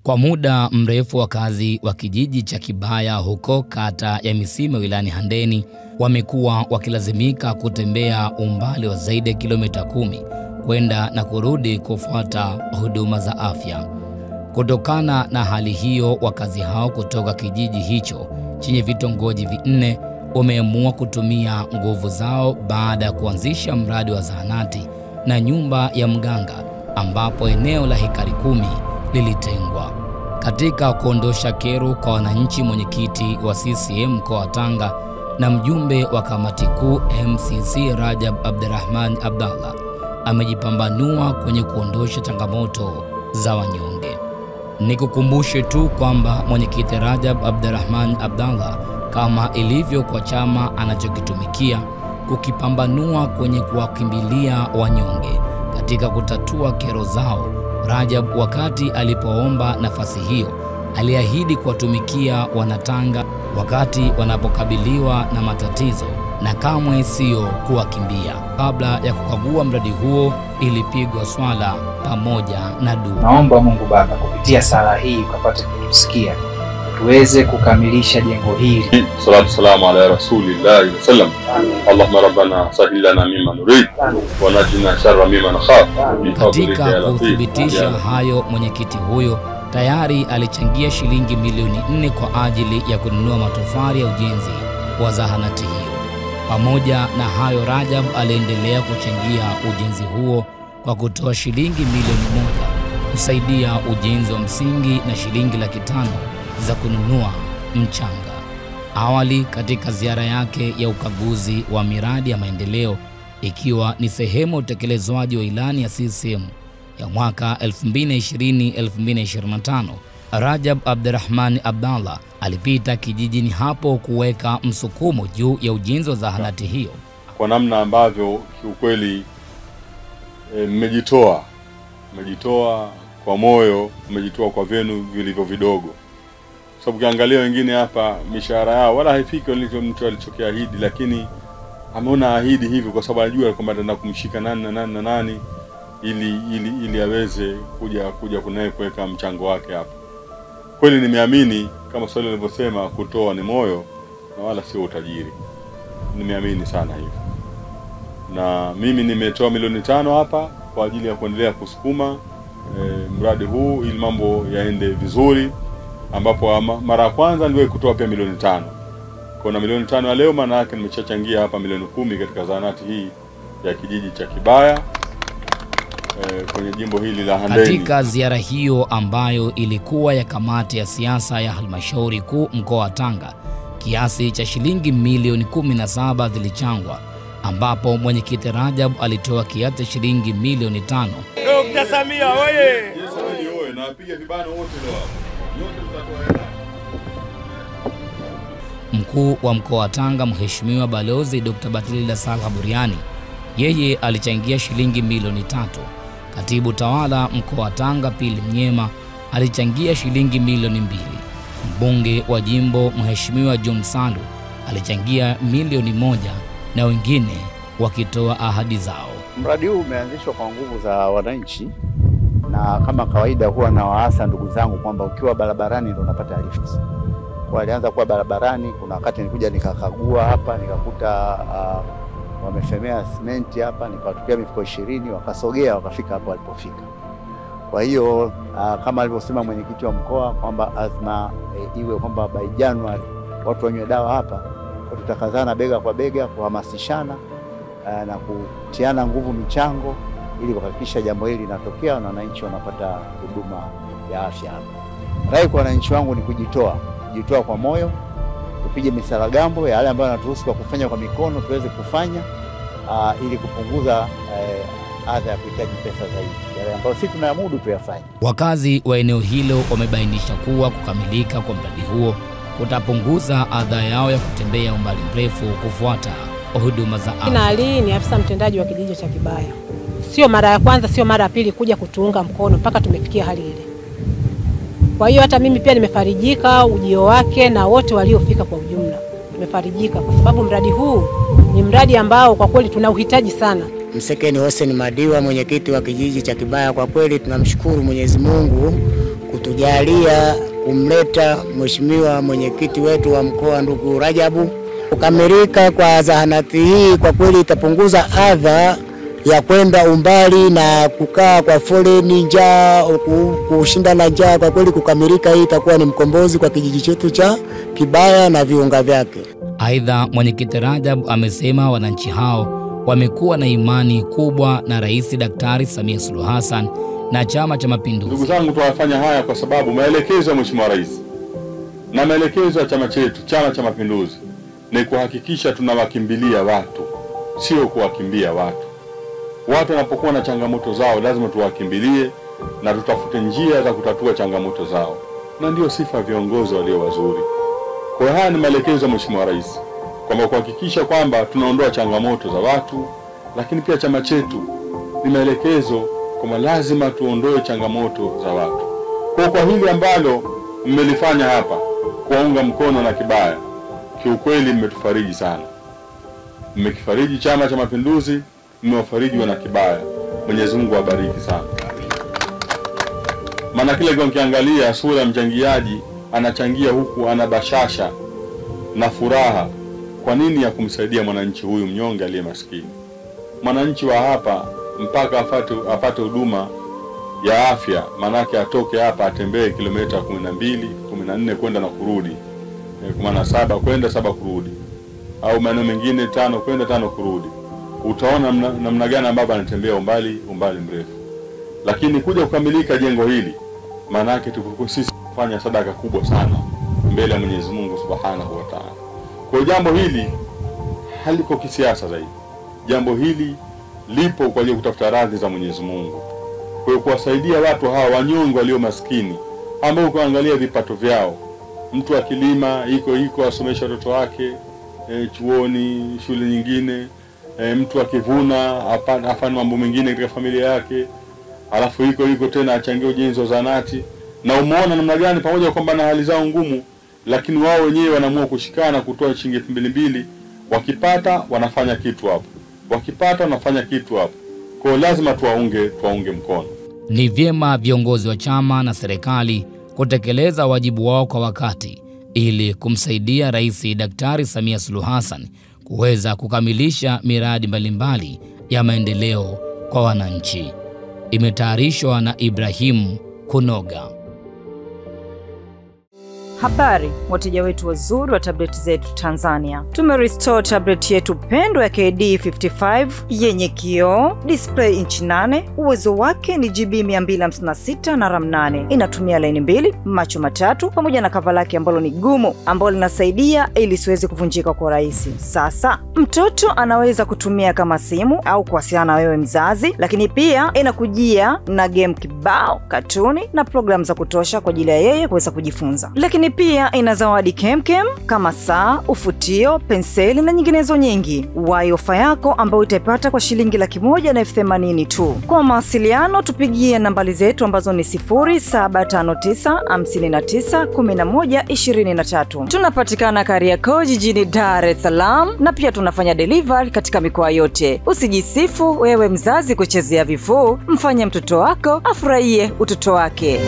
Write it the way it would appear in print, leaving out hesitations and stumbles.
Kwa muda mrefu wakazi wa kijiji cha Kibaya huko kata ya Misime wilayani Handeni wamekuwa wakilazimika kutembea umbali wa zaidi ya kilomita 10 kwenda na kurudi kufuata huduma za afya. Kutokana na hali hiyo, wakazi hao kutoka kijiji hicho chenye vitongoji 4 wameamua kutumia nguvu zao baada ya kuanzisha mradi wa zahanati na nyumba ya mganga, ambapo eneo la hekari 10 lilitengwa. Katika kuondosha kero kwa wananchi, mwenyekiti wa CCM mkoa wa Tanga na mjumbe wa kamati kuu MCC Rajab Abdurrahman Abdallah amejipambanua kwenye kuondosha changamoto za wanyonge. Nikukumbushe tu kwamba mwenyekiti Rajab Abdurrahman Abdallah, kama ilivyo kwa chama anachokitumikia, kukipambanua kwenye kuwakimbilia wanyonge katika kutatua kero zao. Rajab wakati alipoomba nafasi hiyo aliahidi kuwatumikia Wanatanga wakati wanapokabiliwa na matatizo na kamwe sio kuwakimbia. Kabla ya kukagua mradi huo, ilipigwa swala pamoja na dua. Naomba Mungu Baba kupitia sala hii ukapate kutusikia, tuweze kukamilisha jengo hili. Salatu salamu ala Rasulillah sallam. Allahumma rabbana sahil lana mimma nurid wa najina sharra mimma nakhaf. Katika kuthibitisha hayo, mwenyekiti huyo tayari alichangia shilingi milioni 4 kwa ajili ya kununua matofali ya ujenzi wa zahanati hiyo. Pamoja na hayo, Rajab aliendelea kuchangia ujenzi huo kwa kutoa shilingi milioni 1 kusaidia ujenzi wa msingi na shilingi 500,000 za kununua mchanga. Awali, katika ziara yake ya ukaguzi wa miradi ya maendeleo ikiwa ni sehemu ya utekelezwaji wa ilani ya CCM ya mwaka 2020-2025, Rajab Abdurrahman Abdallah alipita kijijini hapo kuweka msukumo juu ya ujenzi wa zahanati hiyo. Kwa namna ambavyo kiukweli mmejitoa kwa moyo, mmejitoa kwa vyenu vilivyo vidogo. Sababu ukiangalia wengine hapa mishahara yao wala haifiki walicho mtu alichokiahidi, lakini ameona ahidi hivi kwa sababu anajua kwamba ataenda kumshika nani ili aweze kuja kunaye kuweka mchango wake hapa. Kweli nimeamini kama swali lilivyosema, kutoa ni moyo na wala sio utajiri. Nimeamini sana hivyo. Na mimi nimetoa milioni 5 hapa kwa ajili ya kuendelea kusukuma mradi huu ili mambo yaende vizuri, ambapo mara ya kwanza niliwahi kutoa pia milioni 5. Kwa milioni 5 ya leo maana yake nimechachangia hapa milioni 10 katika zahanati hii ya kijiji cha Kibaya kwenye jimbo hili la Handeni. Katika ziara hiyo ambayo ilikuwa ya kamati ya siasa ya halmashauri kuu mkoa wa Tanga, kiasi cha shilingi milioni 17 zilichangwa, ambapo mwenyekiti Rajab alitoa kiasi cha shilingi milioni 5. Dr. Samia oye! Oye, na apiga vibano wote leo hapo. Yote mtatoa. Mkuu wa mkoa wa Tanga Mheshimiwa Balozi Dr. Batilda Salha Buriani, yeye alichangia shilingi milioni 3. Katibu tawala mkoa wa Tanga Pili Mnyema alichangia shilingi milioni 2. Mbunge wa jimbo Mheshimiwa John Sandu alichangia milioni 1 na wengine wakitoa ahadi zao. Mradi huu umeanzishwa kwa nguvu za wananchi, na kama kawaida huwa na waasa ndugu zangu kwamba ukiwa barabarani ndio unapata lift. Kwa alianza kuwa barabarani, kuna wakati nilikuja nikakagua hapa nikakuta wamefemea simenti hapa, nikawatupia mifuko 20, wakasogea wakafika hapo walipofika. Kwa hiyo kama alivyosema mwenyekiti wa mkoa kwamba azma iwe kwamba by January watu wanywe dawa hapa, tutakazana bega kwa bega kuhamasishana na kutiana nguvu michango ili kuhakikisha jambo hili linatokea na wananchi wanapata huduma ya afya hapa. Rai kwa wananchi wangu ni kujitoa kwa moyo, tupige misalagambo ya yale ambayo yanatuhusu kwa kufanya kwa mikono tuweze kufanya ili kupunguza adha ya kuhitaji pesa zaidi. Yale ambayo sisi tunayamudu tuyafanye. Wakazi wa eneo hilo wamebainisha kuwa kukamilika kwa mradi huo kutapunguza adha yao ya kutembea umbali mrefu kufuata huduma za afya. Na Ali ni afisa mtendaji wa kijiji cha Kibaya. Sio mara ya kwanza, sio mara ya pili kuja kutuunga mkono mpaka tumefikia hali ile. Kwa hiyo hata mimi pia nimefarijika ujio wake na wote waliofika kwa ujumla. Nimefarijika kwa sababu mradi huu ni mradi ambao kwa kweli tuna uhitaji sana. Msekeni Hussein Madiwa, mwenyekiti wa kijiji cha Kibaya, kwa kweli tunamshukuru Mwenyezi Mungu ametujalia kumleta mheshimiwa mwenyekiti wetu wa mkoa ndugu Rajabu. Kukamilika kwa zahanati hii kwa kweli itapunguza adha ya kwenda umbali na kukaa kwa foleni, njaa, kushinda na njaa. Kwa kweli kukamilika hii itakuwa ni mkombozi kwa kijiji chetu cha Kibaya na viunga vyake. Aidha, mwenyekiti Rajab amesema wananchi hao wamekuwa na imani kubwa na Rais Daktari Samia Suluhu Hassan na Chama cha Mapinduzi. Ndugu zangu, tuwafanya haya kwa sababu maelekezo ya Mheshimiwa Rais na maelekezo ya chama chetu, Chama cha Mapinduzi, ni kuhakikisha tunawakimbilia watu, sio kuwakimbia watu. Watu wanapokuwa na changamoto zao lazima tuwakimbilie na tutafute njia za kutatua changamoto zao, na ndio sifa viongozi walio wazuri. Kwa haya ni maelekezo ya Mheshimiwa Rais kwamba kuhakikisha kwamba tunaondoa changamoto za watu, lakini pia chama chetu ni maelekezo kwamba lazima tuondoe changamoto za watu. Kwa hili ambalo mmelifanya hapa kuunga mkono na Kibaya, kiukweli mmetufariji sana. Mmekifariji Chama cha Mapinduzi, mmewafariji wana Kibaya. Mwenyezi Mungu awabariki sana. Maana kile ukiangalia sura ya mchangiaji anachangia huku ana bashasha na furaha. Kwa nini? Ya kumsaidia mwananchi huyu mnyonge aliye maskini. Mwananchi wa hapa mpaka apate huduma ya afya, manake atoke hapa atembee kilomita 12, 14 kwenda na kurudi. Kwa maana 7 kwenda 7 kurudi. Au maeneo mengine 5 kwenda 5 kurudi. Utaona namna gani ambavyo anatembea umbali mrefu. Lakini kuja kukamilika jengo hili, manake tuko sisi kufanya sadaka kubwa sana mbele ya Mwenyezi Mungu Subhanahu wa Ta'ala. Kwa jambo hili haliko kisiasa zaidi. Jambo hili lipo kwa ajili kutafuta radhi za Mwenyezi Mungu. Kwa hiyo kuwasaidia watu hawa wanyonge walio maskini ambao kuangalia vipato vyao. Mtu akilima iko asomesha watoto wake chuoni, shule nyingine, mtu akivuna afanye mambo mengine katika familia yake, alafu iko tena achangie ujenzi wa zahanati. Na umeona namna gani pamoja kwamba na hali zao ngumu, lakini wao wenyewe wanaamua kushikana kutoa shilingi 2,200, wakipata wanafanya kitu hapo. Wakipata wanafanya kitu hapo. Kwa hiyo lazima tuwaunge mkono. Ni vyema viongozi wa chama na serikali kutekeleza wajibu wao kwa wakati ili kumsaidia Rais Daktari Samia Suluhu Hassan kuweza kukamilisha miradi mbalimbali ya maendeleo kwa wananchi. Imetayarishwa na Ibrahim Kunoga. Habari wateja wetu wazuri wa tableti zetu Tanzania. Tumerestore tablet yetu pendwa ya KD55 yenye kioo, display inchi 8, uwezo wake ni GB 256 na RAM 8. Inatumia laini 2, macho matatu pamoja na cover lake ambalo ni gumu ambalo linasaidia ili siweze kuvunjika kwa urahisi. Sasa mtoto anaweza kutumia kama simu au kuwasiliana na wewe mzazi, lakini pia inakujia na game kibao, katuni na program za kutosha kwa ajili ya yeye kuweza kujifunza. Lakini pia ina zawadi kemkem kama saa, ufutio, penseli na nyinginezo nyingi. Wahi ofa yako ambayo utaipata kwa shilingi 180,000 tu. Kwa mawasiliano tupigie nambari zetu ambazo ni 0759591123. Tunapatikana Kariakoo jijini Dar es Salaam na pia tunafanya delivery katika mikoa yote. Usijisifu wewe mzazi kuchezea vifuu, mfanye mtoto wako afurahie utoto wake.